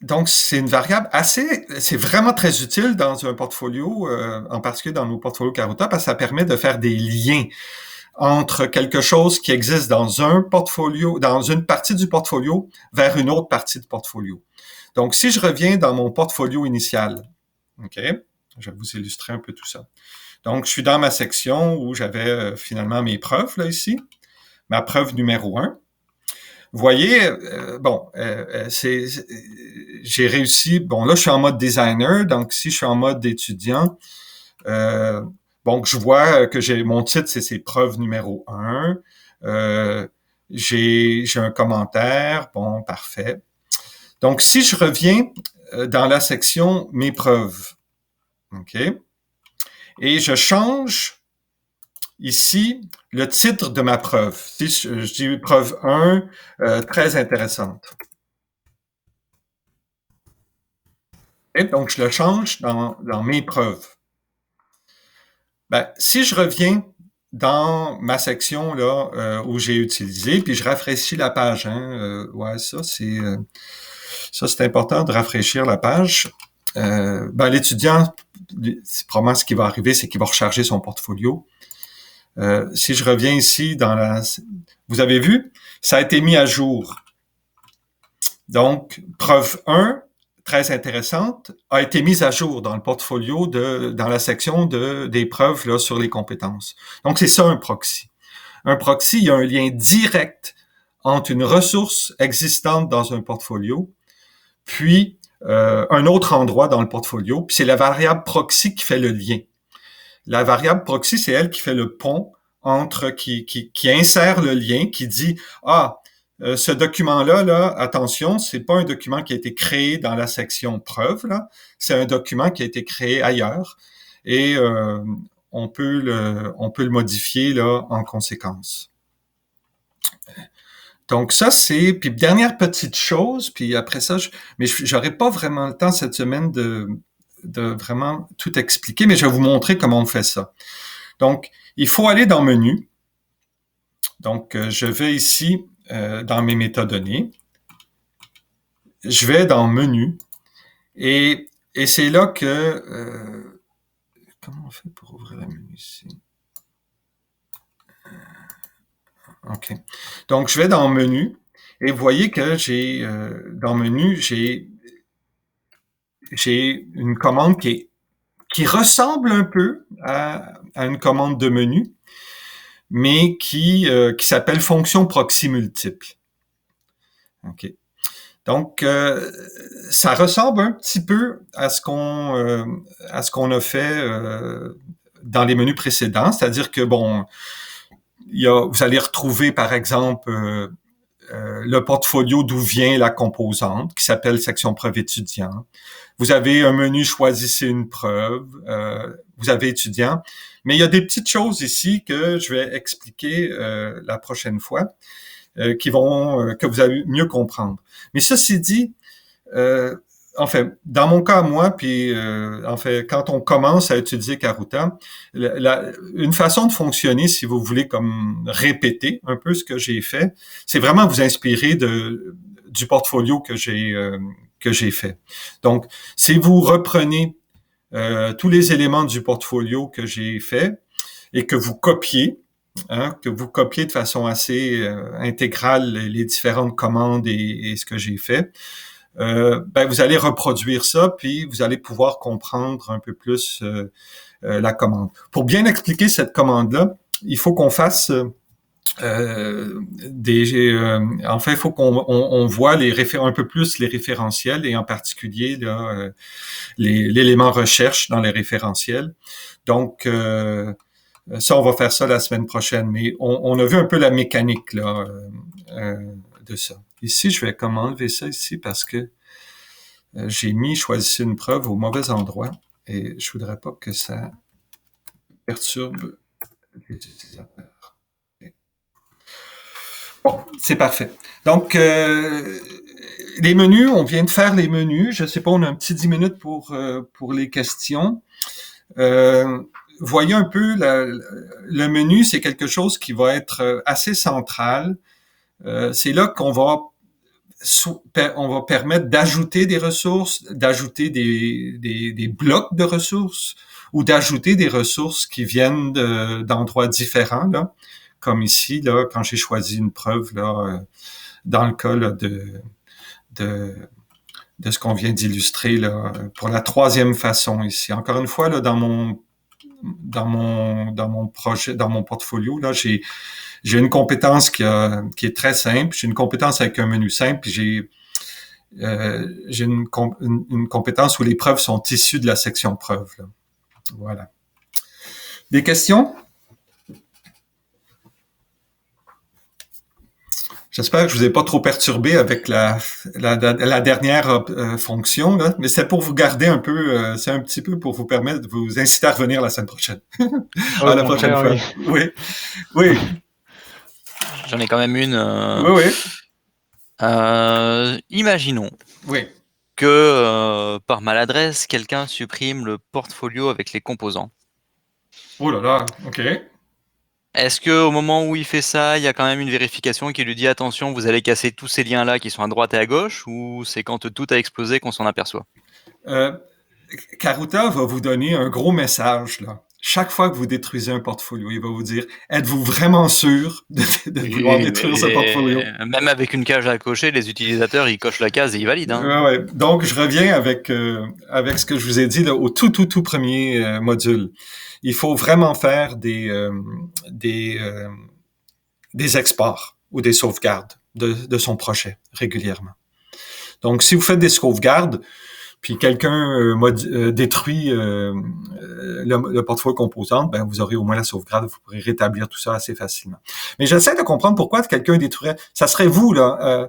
Donc, c'est une variable c'est vraiment très utile dans un portfolio, en particulier dans nos portfolios Karuta, parce que ça permet de faire des liens entre quelque chose qui existe dans un portfolio, dans une partie du portfolio, vers une autre partie du portfolio. Donc, si je reviens dans mon portfolio initial, OK, je vais vous illustrer un peu tout ça. Donc, je suis dans ma section où j'avais finalement mes preuves, là, ici. Ma preuve numéro 1. Vous voyez, j'ai réussi, bon, là, je suis en mode designer, donc si je suis en mode étudiant, donc je vois que mon titre, c'est preuve numéro 1. J'ai un commentaire, bon, parfait. Donc, si je reviens dans la section mes preuves, OK, et je change ici le titre de ma preuve. Si je dis preuve 1, très intéressante. Et donc, je le change dans mes preuves. Ben, si je reviens dans ma section là où j'ai utilisé, puis je rafraîchis la page, ouais, ça c'est important de rafraîchir la page. Ben, l'étudiant, probablement ce qui va arriver, c'est qu'il va recharger son portfolio. Si je reviens ici dans vous avez vu, ça a été mis à jour. Donc, preuve 1, très intéressante, a été mise à jour dans le portfolio dans la section des preuves là, sur les compétences. Donc, c'est ça un proxy. Un proxy, il y a un lien direct entre une ressource existante dans un portfolio, puis un autre endroit dans le portfolio, puis c'est la variable proxy qui fait le lien. La variable proxy, c'est elle qui fait le pont entre, qui insère le lien, qui dit, ce document-là, attention, c'est pas un document qui a été créé dans la section preuve, là, c'est un document qui a été créé ailleurs et on peut le modifier là en conséquence. Donc ça, puis dernière petite chose, puis après ça, mais j'aurais pas vraiment le temps cette semaine de vraiment tout expliquer, mais je vais vous montrer comment on fait ça. Donc, il faut aller dans Menu. Donc, je vais ici dans mes métadonnées. Je vais dans Menu. Et c'est là que... comment on fait pour ouvrir le menu ici? OK. Donc, je vais dans Menu. Et vous voyez que dans Menu, j'ai une commande qui ressemble un peu à une commande de menu, mais qui s'appelle fonction proxy multiple. OK. Donc, ça ressemble un petit peu à ce qu'on a fait dans les menus précédents, c'est-à-dire que, bon, vous allez retrouver, par exemple, le portfolio d'où vient la composante, qui s'appelle section preuve étudiant. Vous avez un menu choisissez une preuve, vous avez étudiant, mais il y a des petites choses ici que je vais expliquer la prochaine fois, que vous allez mieux comprendre. Mais ceci dit, dans mon cas, moi, puis quand on commence à utiliser Karuta, une façon de fonctionner, si vous voulez comme répéter un peu ce que j'ai fait, c'est vraiment vous inspirer du portfolio que j'ai fait. Donc, si vous reprenez tous les éléments du portfolio que j'ai fait et que vous copiez, de façon assez intégrale les différentes commandes et ce que j'ai fait, vous allez reproduire ça, puis vous allez pouvoir comprendre un peu plus la commande. Pour bien expliquer cette commande-là, il faut qu'on fasse il faut qu'on voit un peu plus les référentiels et en particulier là, l'élément recherche dans les référentiels. Donc, ça, on va faire ça la semaine prochaine, mais on a vu un peu la mécanique là de ça. Ici, je vais enlever ça ici parce que j'ai choisissez une preuve au mauvais endroit et je voudrais pas que ça perturbe les utilisateurs. Okay. Bon, c'est parfait. Donc, les menus, on vient de faire les menus. Je sais pas, on a un petit 10 minutes pour les questions. Voyez un peu, le menu, c'est quelque chose qui va être assez central. C'est là qu'on va permettre d'ajouter des ressources, d'ajouter des blocs de ressources ou d'ajouter des ressources qui viennent d'endroits différents, là, comme ici, là, quand j'ai choisi une preuve, là, dans le cas là, de ce qu'on vient d'illustrer là, pour la troisième façon ici. Encore une fois, là, dans mon projet, dans mon portfolio, là, j'ai une compétence qui est très simple. J'ai une compétence avec un menu simple. Puis j'ai une compétence où les preuves sont issues de la section preuves. Là. Voilà. Des questions? J'espère que je vous ai pas trop perturbé avec la dernière fonction, là, mais c'est pour vous garder un peu, c'est un petit peu pour vous permettre de vous inciter à revenir la semaine prochaine. La prochaine fois. Oui. Oui. J'en ai quand même une. Oui. Imaginons que par maladresse, quelqu'un supprime le portfolio avec les composants. Oh là là, ok. Est-ce qu'au moment où il fait ça, il y a quand même une vérification qui lui dit attention, vous allez casser tous ces liens-là qui sont à droite et à gauche, ou c'est quand tout a explosé qu'on s'en aperçoit? Karuta va vous donner un gros message là. Chaque fois que vous détruisez un portfolio, il va vous dire êtes-vous vraiment sûr de vouloir détruire ce portfolio? Même avec une case à cocher, les utilisateurs ils cochent la case et ils valident. Hein. Ouais. Donc je reviens avec ce que je vous ai dit là, au tout premier module. Il faut vraiment faire des exports ou des sauvegardes de son projet régulièrement. Donc si vous faites des sauvegardes, puis quelqu'un détruit le portefeuille composante, ben vous aurez au moins la sauvegarde, vous pourrez rétablir tout ça assez facilement. Mais j'essaie de comprendre pourquoi quelqu'un détruirait. Ça serait vous là,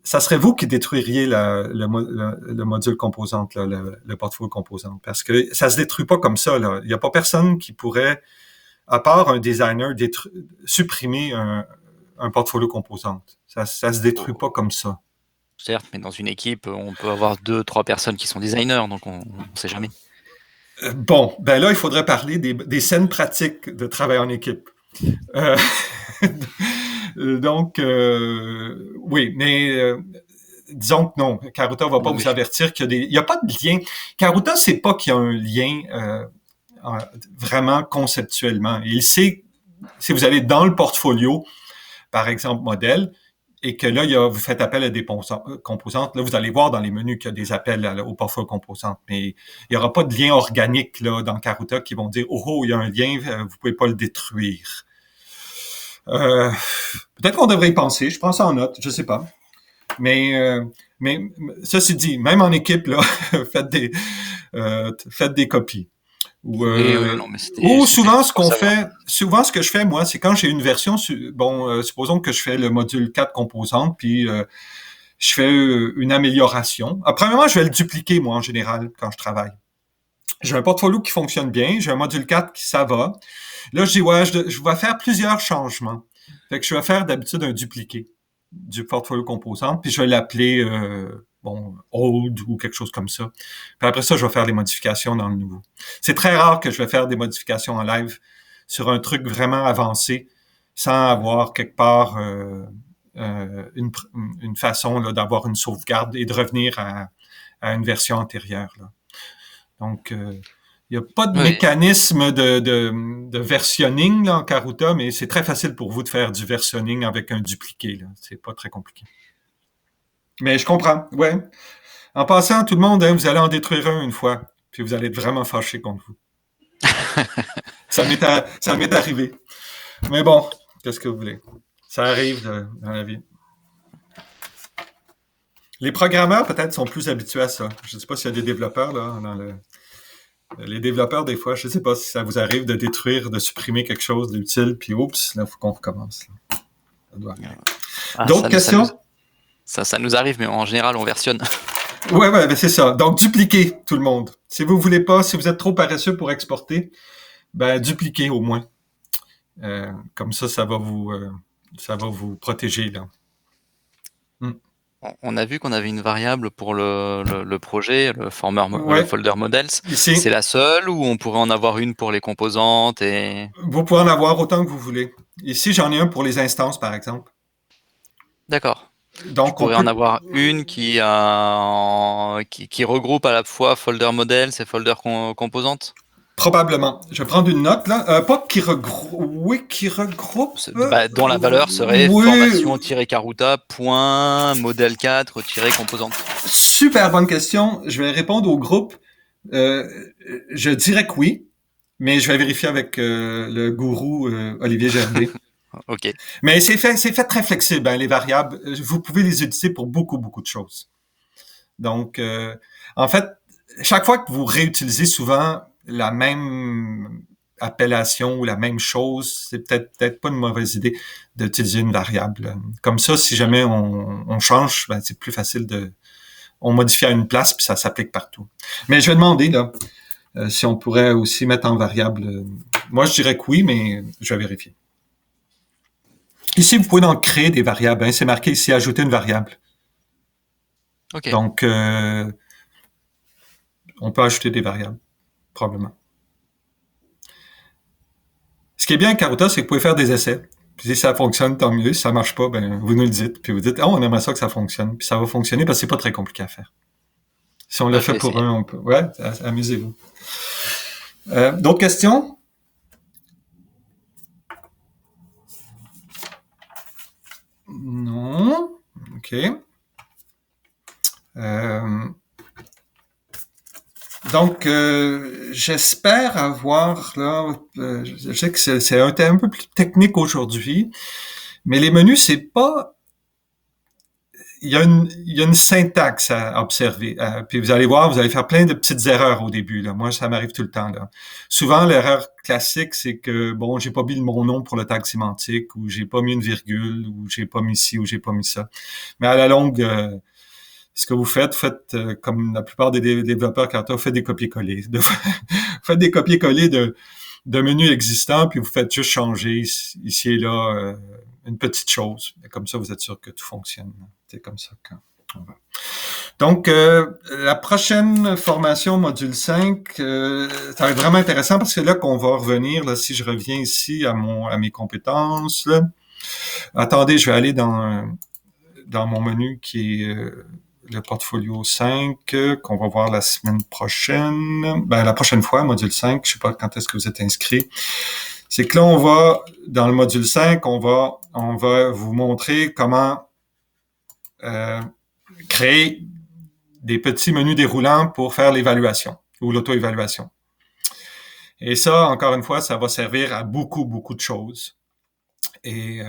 ça serait vous qui détruiriez le module composante, là, le portefeuille composante, parce que ça se détruit pas comme ça. Là. Il y a pas personne qui pourrait, à part un designer, supprimer un portfolio composante. Ça se détruit pas comme ça. Certes, mais dans une équipe, on peut avoir 2-3 personnes qui sont designers, donc on ne sait jamais. Bon, ben là, il faudrait parler des saines pratiques de travail en équipe. Donc, oui, mais disons que non, Karuta va pas vous avertir qu'il y a il y a pas de lien. Karuta sait pas qu'il y a un lien vraiment conceptuellement. Il sait, si vous allez dans le portfolio, par exemple, modèle, et que là, vous faites appel à des composantes. Là, vous allez voir dans les menus qu'il y a des appels au portfolio composantes, mais il n'y aura pas de lien organique là dans Karuta qui vont dire il y a un lien, vous pouvez pas le détruire. Peut-être qu'on devrait y penser. Je prends ça en note, je sais pas. Mais ceci dit, même en équipe là, faites des copies. Ou souvent ce que je fais moi, c'est quand j'ai une version, supposons que je fais le module 4 composantes, puis je fais une amélioration. Premièrement, je vais le dupliquer moi en général quand je travaille. J'ai un portfolio qui fonctionne bien, j'ai un module 4 qui ça va. Là, je dis je vais faire plusieurs changements. Fait que je vais faire d'habitude un dupliqué du portfolio composante, puis je vais l'appeler old ou quelque chose comme ça. Puis après ça, je vais faire des modifications dans le nouveau. C'est très rare que je vais faire des modifications en live sur un truc vraiment avancé sans avoir quelque part une façon là, d'avoir une sauvegarde et de revenir à une version antérieure. Là. Donc, il n'y a pas de mécanisme de versionning là, en Karuta, mais c'est très facile pour vous de faire du versionning avec un dupliqué. Là. C'est pas très compliqué. Mais je comprends, ouais. En passant, tout le monde, vous allez en détruire une fois, puis vous allez être vraiment fâché contre vous. Ça m'est arrivé. Mais bon, qu'est-ce que vous voulez? Ça arrive dans la vie. Les programmeurs, peut-être, sont plus habitués à ça. Je ne sais pas s'il y a des développeurs, là, les développeurs, des fois, je ne sais pas si ça vous arrive de détruire, de supprimer quelque chose d'utile, puis oups, là, il faut qu'on recommence. D'autres questions? Ça nous arrive, mais en général, on versionne. Ouais, ben c'est ça. Donc, dupliquez, tout le monde. Si vous voulez pas, si vous êtes trop paresseux pour exporter, ben, dupliquez au moins. Comme ça va vous protéger, là. On a vu qu'on avait une variable pour le projet, le folder models. Ici. C'est la seule ou on pourrait en avoir une pour les composantes et... Vous pouvez en avoir autant que vous voulez. Ici, j'en ai un pour les instances, par exemple. D'accord. Donc, on pourrait en avoir une qui regroupe à la fois folder models et folder composantes. Probablement. Je vais prendre une note, là. Pas qui regroupe. Oui, qui regroupe. Dont la valeur serait Oui. formation-karuta, point, modèle 4, composante. Super bonne question. Je vais répondre au groupe. Je dirais que oui, mais je vais vérifier avec le gourou Olivier Gervais. OK. Mais c'est fait très flexible, hein, les variables. Vous pouvez les utiliser pour beaucoup, beaucoup de choses. Donc, en fait, chaque fois que vous réutilisez souvent la même appellation ou la même chose, c'est peut-être pas une mauvaise idée d'utiliser une variable. Comme ça, si jamais on change, ben, c'est plus facile on modifie à une place puis ça s'applique partout. Mais je vais demander là si on pourrait aussi mettre en variable. Moi, je dirais que oui, mais je vais vérifier. Ici, vous pouvez donc créer des variables. Hein, c'est marqué ici ajouter une variable. OK. Donc, on peut ajouter des variables, probablement. Ce qui est bien avec Karuta, c'est que vous pouvez faire des essais. Puis si ça fonctionne, tant mieux. Si ça marche pas, ben vous nous le dites. Puis vous dites, oh, on aimerait ça que ça fonctionne. Puis ça va fonctionner parce que c'est pas très compliqué à faire. Si on le fait pour un, on peut. Ouais, amusez-vous. D'autres questions? Non. OK. Donc, j'espère avoir là. Je sais que c'est un peu plus technique aujourd'hui, mais les menus, c'est pas. Il y a une syntaxe à observer. Puis vous allez voir, vous allez faire plein de petites erreurs au début. Là. Moi, ça m'arrive tout le temps. Là. Souvent, l'erreur classique, c'est que bon, j'ai pas mis mon nom pour le tag sémantique, ou j'ai pas mis une virgule, ou j'ai pas mis ci, ou j'ai pas mis ça. Mais à la longue, ce que vous faites comme la plupart des développeurs Kata, vous faites des copier-coller. Vous faites des copier-coller de menus existants, puis vous faites juste changer ici et là une petite chose. Et comme ça, vous êtes sûr que tout fonctionne. C'est comme ça qu'on va. Donc, la prochaine formation, module 5, ça va être vraiment intéressant parce que là qu'on va revenir, là, si je reviens ici à mes compétences, là. Attendez, je vais aller dans mon menu qui est le portfolio 5, qu'on va voir la semaine prochaine. Ben, la prochaine fois, module 5, je sais pas quand est-ce que vous êtes inscrits. C'est que là, on va, dans le module 5, on va vous montrer comment créer des petits menus déroulants pour faire l'évaluation ou l'auto-évaluation. Et ça, encore une fois, ça va servir à beaucoup, beaucoup de choses. Et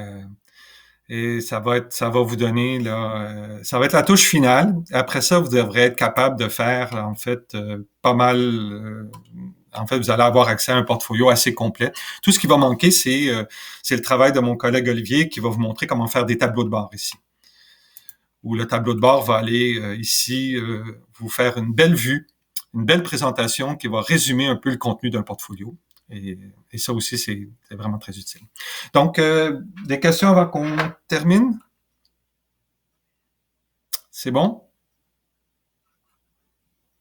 ça va vous donner là, ça va être la touche finale. Après ça, vous devrez être capable de faire en fait pas mal. En fait, vous allez avoir accès à un portfolio assez complet. Tout ce qui va manquer, c'est le travail de mon collègue Olivier qui va vous montrer comment faire des tableaux de bord ici. Où le tableau de bord va aller ici vous faire une belle vue, une belle présentation qui va résumer un peu le contenu d'un portfolio. Et ça aussi, c'est vraiment très utile. Donc, des questions avant qu'on termine? C'est bon?